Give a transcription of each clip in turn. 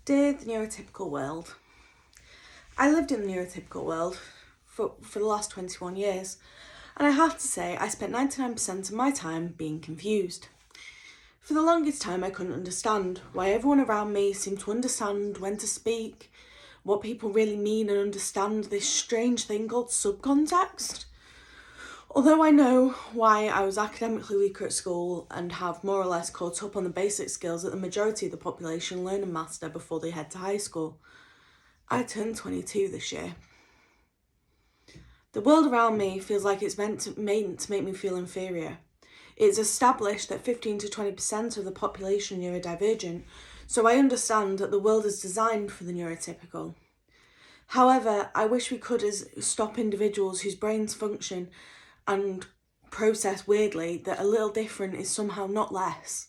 Dear the Neurotypical World, I lived in the Neurotypical World for the last 21 years, and I have to say I spent 99% of my time being confused. For the longest time I couldn't understand why everyone around me seemed to understand when to speak, what people really mean and understand this strange thing called subcontext. Although I know why I was academically weaker at school and have more or less caught up on the basic skills that the majority of the population learn and master before they head to high school, I turned 22 this year. The world around me feels like it's meant to make me feel inferior. It's established that 15 to 20% of the population are neurodivergent, so I understand that the world is designed for the neurotypical. However, I wish we could stop individuals whose brains function and process weirdly that a little different is somehow not less.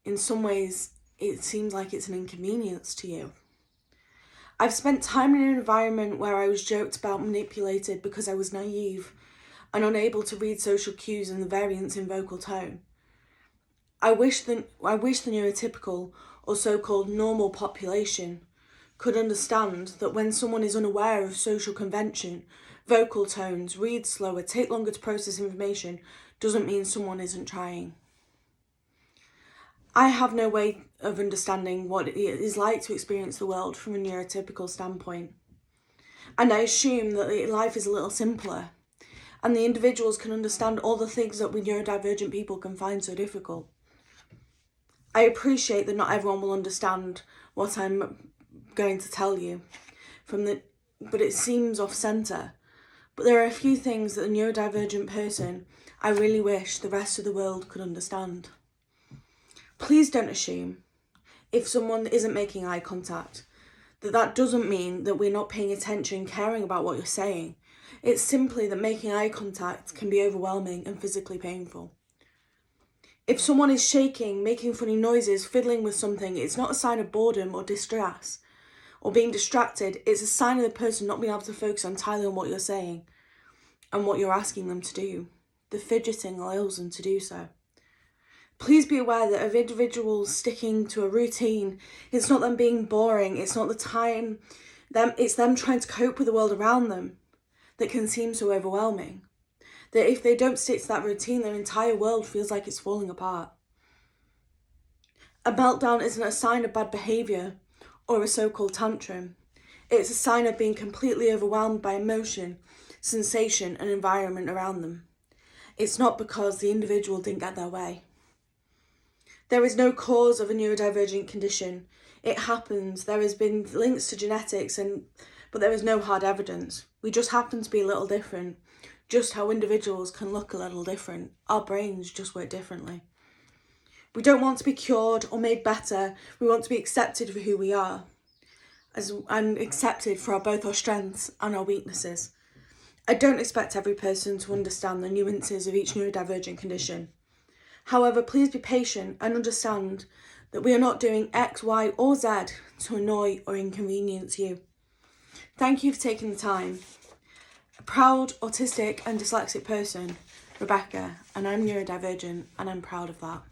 In some ways, it seems like it's an inconvenience to you. I've spent time in an environment where I was joked about, manipulated because I was naive and unable to read social cues and the variance in vocal tone. I wish the neurotypical or so-called normal population could understand that when someone is unaware of social convention, vocal tones, read slower, take longer to process information, doesn't mean someone isn't trying. I have no way of understanding what it is like to experience the world from a neurotypical standpoint. And I assume that life is a little simpler, and the individuals can understand all the things that we neurodivergent people can find so difficult. I appreciate that not everyone will understand what I'm going to tell you, but it seems off-centre. But there are a few things that a neurodivergent person I really wish the rest of the world could understand. Please don't assume, if someone isn't making eye contact, that doesn't mean that we're not paying attention, caring about what you're saying. It's simply that making eye contact can be overwhelming and physically painful. If someone is shaking, making funny noises, fiddling with something, it's not a sign of boredom or distress or being distracted. It's a sign of the person not being able to focus entirely on what you're saying and what you're asking them to do. The fidgeting allows them to do so. Please be aware that of individuals sticking to a routine, it's not them being boring, it's not it's them trying to cope with the world around them that can seem so overwhelming. That if they don't stick to that routine, their entire world feels like it's falling apart. A meltdown isn't a sign of bad behaviour or a so-called tantrum. It's a sign of being completely overwhelmed by emotion, sensation and environment around them. It's not because the individual didn't get their way. There is no cause of a neurodivergent condition. It happens. There has been links to genetics, but there is no hard evidence. We just happen to be a little different. Just how individuals can look a little different. Our brains just work differently. We don't want to be cured or made better. We want to be accepted for who we are, and accepted for both our strengths and our weaknesses. I don't expect every person to understand the nuances of each neurodivergent condition. However, please be patient and understand that we are not doing X, Y or Z to annoy or inconvenience you. Thank you for taking the time. A proud autistic and dyslexic person, Rebecca, and I'm neurodivergent and I'm proud of that.